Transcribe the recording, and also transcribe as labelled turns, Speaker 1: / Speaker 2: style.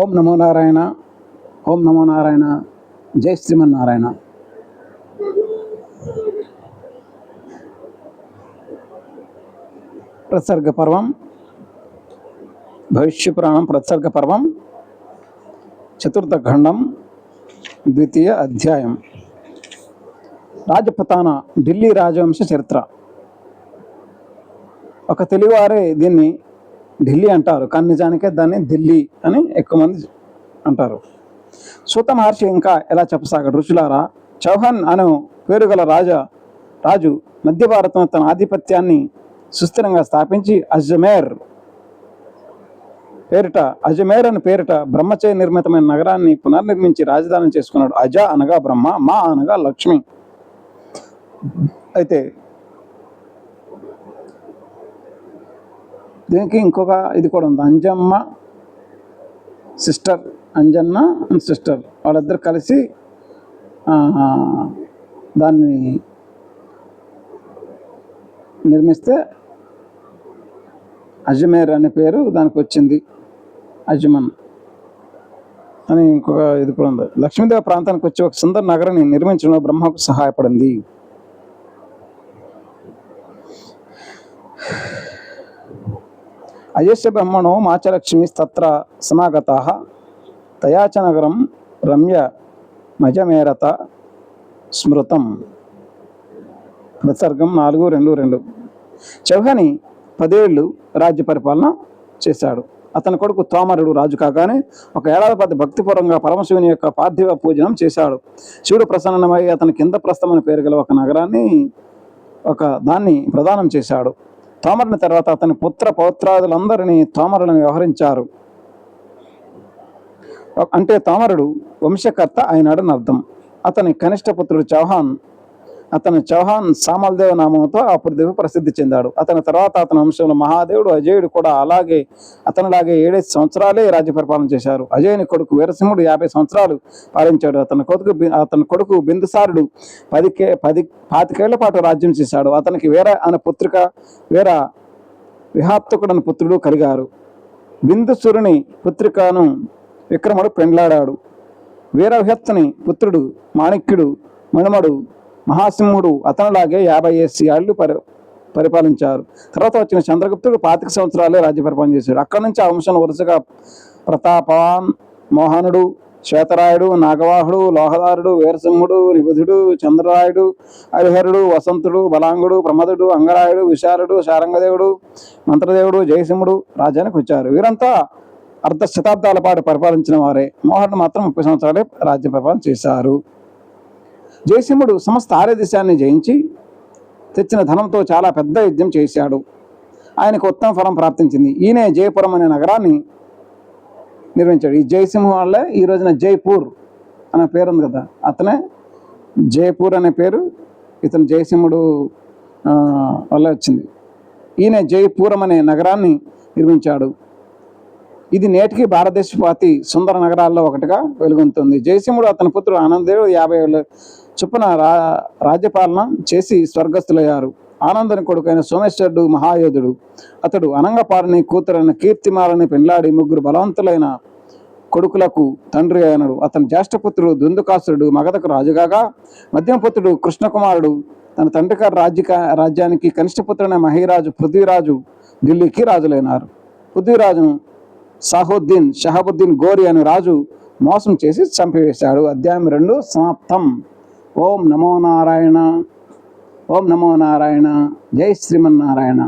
Speaker 1: ఓం నమో నారాయణ. ఓం నమో నారాయణ. జై శ్రీమన్నారాయణ. ప్రత్సర్గ పర్వం, భవిష్యపురాణం ప్రత్సర్గ పర్వం, చతుర్థ ఖండం, ద్వితీయ అధ్యాయం. రాజపుతాన, ఢిల్లీ రాజవంశ చరిత్ర. ఒక తెలుగువారే దీన్ని ఢిల్లీ అంటారు, కానీ నిజానికే దాన్ని దిల్లీ అని ఎక్కువ మంది అంటారు. సూత మహర్షి ఇంకా ఎలా చెప్పసాగాడు. ఋషులారా, చౌహాన్ అను పేరు గల రాజు మధ్య భారతంలో తన ఆధిపత్యాన్ని సుస్థిరంగా స్థాపించి అజ్మేర్ అని పేరిట బ్రహ్మచే నిర్మితమైన నగరాన్ని పునర్నిర్మించి రాజధాని చేసుకున్నాడు. అజ అనగా బ్రహ్మ, మా అనగా లక్ష్మి. అయితే దీనికి ఇంకొక ఇది కూడా ఉంది. అంజన్న సిస్టర్ వాళ్ళిద్దరు కలిసి దాన్ని నిర్మిస్తే అజ్మేర్ అనే పేరు దానికి వచ్చింది. అజ్మన్ అని ఇంకొక ఇది కూడా ఉంది. లక్ష్మీదేవి ప్రాంతానికి వచ్చి ఒక సుందర నగరాన్ని నిర్మించడంలో బ్రహ్మకు సహాయపడింది. అయస్య బ్రహ్మణో మాచలక్ష్మి తత్ర సమాగతాః తయాచ నగరం రమ్య మజమేరత స్మృతం. ప్రసర్గం 4:2. చౌహాని 10 ఏళ్ళు రాజ్య పరిపాలన చేశాడు. అతని కొడుకు తోమరుడు రాజు కాగానే ఒక ఏడాది పాటు భక్తిపూర్వంగా పరమశివుని యొక్క పార్థివ పూజనం చేశాడు. శివుడు ప్రసన్నమై అతని కింద ప్రస్థం అనే పేరు గల దాన్ని ప్రదానం చేశాడు. తోమరుని తర్వాత అతని పుత్ర పౌత్రాదులందరినీ తోమరులను వ్యవహరించారు. అంటే తోమరుడు వంశకర్త అయినాడని అర్థం. అతని కనిష్ట పుత్రుడు చౌహాన్ సామల్దేవ నామంతో అప్పుడు ప్రసిద్ధి చెందాడు. అతని తర్వాత అతని వంశంలో మహాదేవుడు అజయుడు కూడా అతనిలాగే 7 సంవత్సరాలే రాజ్య పరిపాలన చేశారు. అజయుని కొడుకు వీరసింహుడు 50 సంవత్సరాలు పాలించాడు. అతని కొడుకు బిందుసారుడు 25 ఏళ్ల పాటు రాజ్యం చేశాడు. అతనికి వీర అనే పుత్రిక విహాప్తకుడని పుత్రుడు కలిగారు. బిందుసురుని పుత్రికను విక్రముడు పెండ్లాడాడు. వీరవిహత్తుని పుత్రుడు మాణిక్యుడు మణుమడు మహాసింహుడు అతనిలాగే 50 ఏళ్ళు పరిపాలించారు. తర్వాత వచ్చిన చంద్రగుప్తుడు 25 సంవత్సరాలే రాజ్య పరిపాలన చేశాడు. అక్కడి నుంచి ఆ వంశంలో వరుసగా ప్రతాపవాన్, మోహనుడు, శ్వేతరాయుడు, నాగవాహుడు, లోహదారుడు, వీరసింహుడు, నిబుధుడు, చంద్రరాయుడు, హరిహరుడు, వసంతుడు, బలాంగుడు, ప్రమదుడు, అంగరాయుడు, విశాలుడు, శారంగదేవుడు, మంత్రదేవుడు, జయసింహుడు రాజ్యానికి వచ్చారు. వీరంతా అర్ధ శతాబ్దాల పాటు పరిపాలించిన వారే. మోహనుడు మాత్రం 30 సంవత్సరాలే రాజ్య పరిపాలన చేశారు. జయసింహుడు సమస్త ఆర్య దేశాన్ని జయించి తెచ్చిన ధనంతో చాలా పెద్ద యుద్ధం చేశాడు. ఆయనకు ఉత్తమ ఫలం ప్రాప్తించింది. ఈయనే జయపురం అనే నగరాన్ని నిర్మించాడు. ఈ జయసింహం వల్లే ఈ రోజున జైపూర్ అనే పేరు ఉంది కదా, అతనే జైపూర్ అనే పేరు ఇతను జయసింహుడు వల్ల వచ్చింది. ఈయన జైపూరం అనే నగరాన్ని నిర్మించాడు. ఇది నేటికి భారతదేశపు అతి సుందర నగరాల్లో ఒకటిగా వెలుగొందుతుంది. జయసింహుడు అతని పుత్రుడు ఆనందేవుడు 50 ఏళ్ళ చొప్పున రాజ్యపాలన చేసి స్వర్గస్థులయ్యారు. ఆనందుని కొడుకైన సోమేశ్వరుడు మహాయోధుడు. అతడు అనంగపారుని కూతురైన కీర్తిమాలని పెండ్లాడి 3 బలవంతులైన కొడుకులకు తండ్రి అయినడు. అతని జ్యేష్ఠపుత్రుడు దుందుకాసురుడు మగధకు రాజుగాగా, మధ్యమపుత్రుడు కృష్ణకుమారుడు తన తండ్రి గారి రాజ్యానికి కనిష్టపుత్రుడైన మహిరాజు పృథ్వీరాజు ఢిల్లీకి రాజులైనారు. పృథ్వీరాజును షహాబుద్దీన్ గోరి అనే రాజు మోసం చేసి చంపివేశాడు. అధ్యాయం 2 సమాప్తం. ఓం నమో నారాయణ. ఓం నమో నారాయణ. జై శ్రీమన్నారాయణ.